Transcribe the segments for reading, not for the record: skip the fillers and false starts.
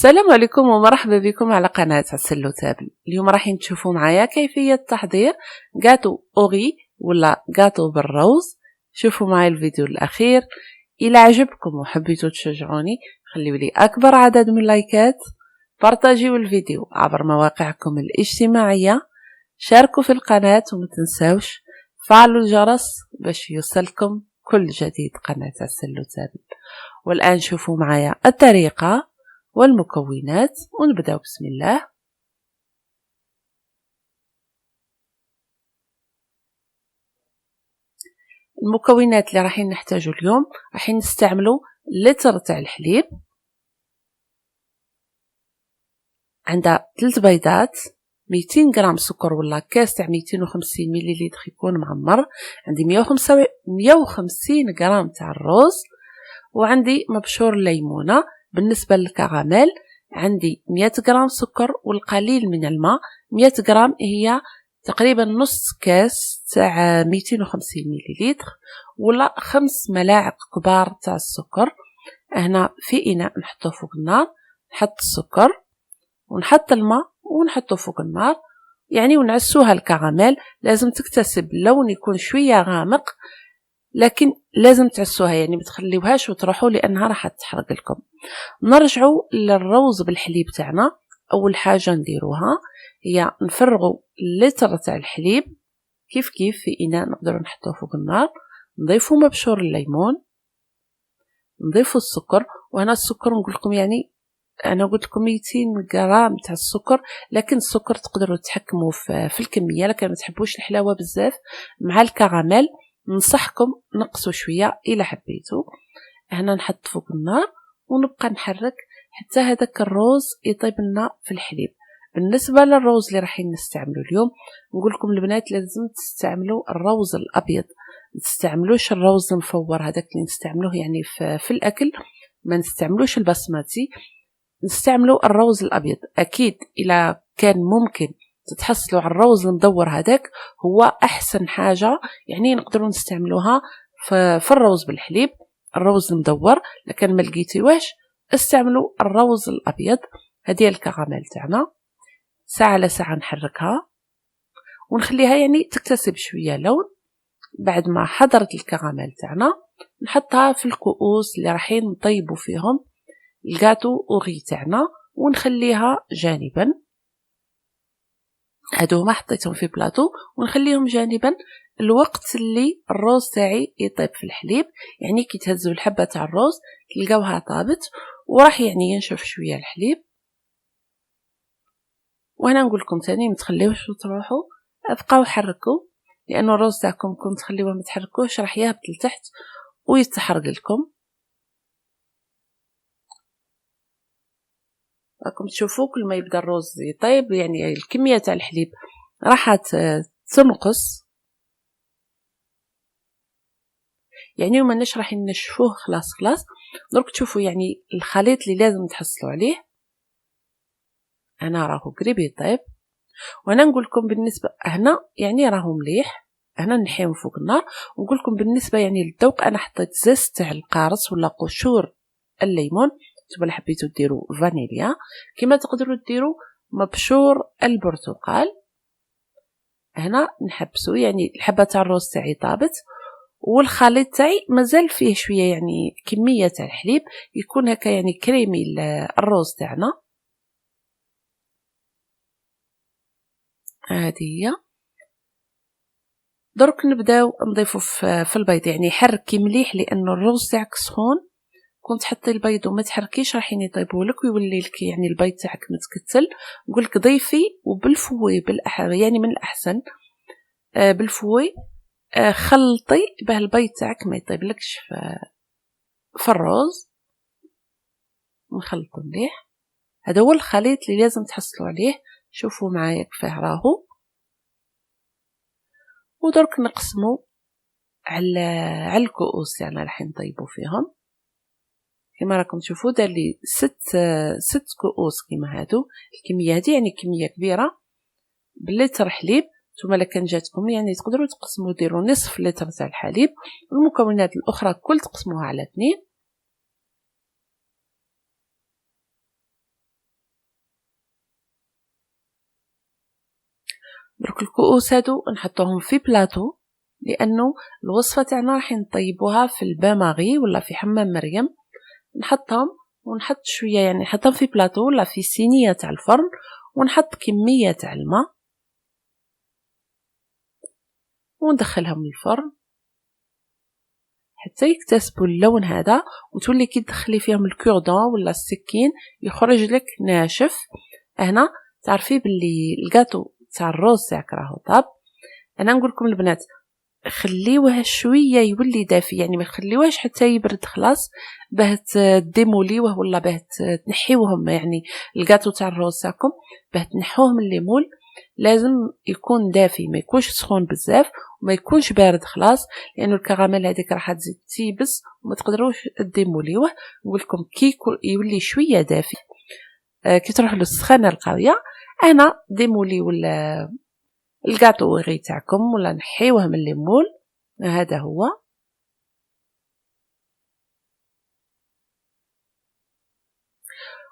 السلام عليكم ومرحبا بكم على قناة عسل وتابل. اليوم راح تشوفوا معايا كيفية تحضير غاتو أوغي ولا غاتو بالروز. شوفوا معايا الفيديو الأخير. إلى عجبكم وحبيتوا تشجعوني خليوا لي أكبر عدد من اللايكات، بارطاجيوا الفيديو عبر مواقعكم الاجتماعية، شاركوا في القناة وما تنساوش فعلوا الجرس باش يوصلكم كل جديد قناة عسل وتابل. والآن شوفوا معايا الطريقة والمكونات ونبدأ بسم الله. المكونات اللي راح نحتاجو اليوم، راح نستعملو لتر تاع الحليب، عندها 3 بيضات، 200 غرام سكر ولا كاس تاع 250 مليلتر يكون معمر، عندي 150 غرام تاع الروز، وعندي مبشور الليمونه. بالنسبه للكراميل عندي 100 غرام سكر والقليل من الماء. 100 غرام هي تقريبا نص كاس تاع 250 مليلتر ولا 5 ملاعق كبار تاع السكر. هنا في اناء نحطوه فوق النار، نحط السكر ونحط الماء ونحطه فوق النار يعني ونعسوها. الكراميل لازم تكتسب لون يكون شويه غامق، لكن لازم تعسوها يعني ما تخليوهاش وتروحوا لانها راح تحرق لكم. نرجعوا للروز بالحليب تاعنا. اول حاجه نديروها هي نفرغوا اللتر تاع الحليب كيف في اناء نقدروا نحطوه فوق النار، نضيفوا مبشور الليمون، نضيفوا السكر. وهنا السكر نقول لكم يعني انا قلت لكم 200 غرام تاع السكر، لكن السكر تقدروا تتحكموا في الكميه. لكن ما تحبوش الحلاوه بزاف مع الكراميل ننصحكم نقصوا شويه الى حبيتوا. هنا نحط فوق النار ونبقى نحرك حتى هذاك الروز يطيب لنا في الحليب. بالنسبه للروز اللي راح نستعمله اليوم، نقول لكم البنات لازم تستعملوا الروز الابيض، ما تستعملوش الروز المفور هذاك اللي نستعملوه يعني في الاكل. ما نستعملوش البسمتي، نستعملوا الروز الابيض. اكيد الا كان ممكن تتحصلوا على الروز المدور هذاك هو احسن حاجه يعني نقدروا نستعملوها في الروز بالحليب، الروز المدور. لكن ما لقيتيوهش استعملوا الروز الابيض. هذه الكراميل تاعنا ساعه على ساعه نحركها ونخليها يعني تكتسب شويه لون. بعد ما حضرت الكراميل تاعنا نحطها في الكؤوس اللي راح نطيبوا فيهم الغاتو أوغي تاعنا ونخليها جانبا. هادو ما حطيتهم في بلاطو ونخليهم جانبا الوقت اللي الروز تاعي يطيب في الحليب. يعني كي تهزوا الحبه تاع الروز تلقاوها طابت وراح يعني ينشف شويه الحليب. وانا نقول لكم ثاني ما تخليوش وتروحوا، ابقاو حركوا، لانه الروز تاعكم كون تخليوه ما تحركوش راح يهبط لتحت ويتحرق لكم. راكم تشوفوا كل ما يبدا الروز يطيب يعني الكميه تاع الحليب راح تنقص، يعني وماناش راح نشفوه خلاص. درك تشوفوا يعني الخليط اللي لازم تحصلوا عليه انا راهو قريب يطيب. وانا نقول لكم بالنسبه هنا يعني راهو مليح، هنا نحيهم فوق النار. ونقول لكم بالنسبه يعني للذوق انا حطيت زيت تاع القارص ولا قشور الليمون. نتوما حبيتوا ديروا فانيليا كما تقدروا ديروا مبشور البرتقال. هنا نحبسوا يعني الحبه تاع الروز تاعي طابت والخليط تاعي مازال فيه شويه يعني كميه تاع الحليب يكون هكا يعني كريمي الروز تاعنا. هذه هي. درك نبداو نضيفو في البيض، يعني حركي مليح لانه الروز تاعك سخون. كنت تحطي البيض وما تحركيش راح يطيبوا لك ويولي لك يعني البيض تاعك متكتل. نقول لك ضيفي وبالفوي يعني من الاحسن بالفوي خلطي باه البيض تاعك ما يطيبلكش في الروز. نخلطو مليح، هذا هو الخليط اللي لازم تحصلوا عليه. شوفوا معايا كيفاه راهو. ودرك نقسمو على الكؤوس يعني راح نطيبوا فيهم. كما راكم تشوفوا دار لي 6 كؤوس كما هادو. الكميه هذه يعني كميه كبيره بلتر حليب. ثم كان جاتكم يعني تقدروا تقسموا ديروا نصف لتر تاع الحليب، والمكونات الاخرى كل تقسموها على 2. درك الكؤوس هادو نحطوهم في بلاطو، لانه الوصفه تاعنا راح نطيبوها في الباماغي ولا في حمام مريم. نحطهم ونحط شويه، يعني نحطهم في بلاطو ولا في صينيه تاع الفرن، ونحط كميه تاع الماء وندخلهم للفرن حتى يكتسبوا اللون هذا، وتولي كي تدخلي فيهم الكوردون ولا السكين يخرج لك ناشف. هنا تعرفي باللي الكاطو تاع الروز تاعك راهو طاب. انا نقول لكم البنات خليوه شويه يولي دافي، يعني ما خليوهش حتى يبرد خلاص باه تديموليوه ولا باه تنحيوهم، يعني الكاطو تاع الروز تاعكم باه تنحوه من الليمول لازم يكون دافي، ما يكونش سخون بزاف وما يكونش بارد خلاص، لانه الكراميل هذيك راح تزيد تيبس وما تقدروش ديموليوه. نقول لكم كي يولي شويه دافي كي تروحوا للسخانه القويه، انا ديموليو الكاطو غي تاعكم ولا نحيوه من الليمول. هذا هو.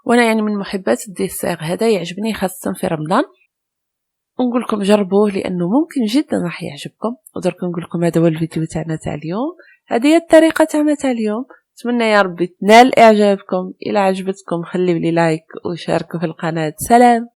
وانا يعني من محبات الديسير هذا، يعجبني خاصه في رمضان، ونقول لكم جربوه لانه ممكن جدا راح يعجبكم. ودرك نقول لكم هذا هو الفيديو تاعنا تاع اليوم، هذه هي الطريقه تاعنا تاع اليوم. اتمنى يا ربي تنال اعجابكم. الى عجبتكم خليوا لي لايك وشاركوا في القناه. سلام.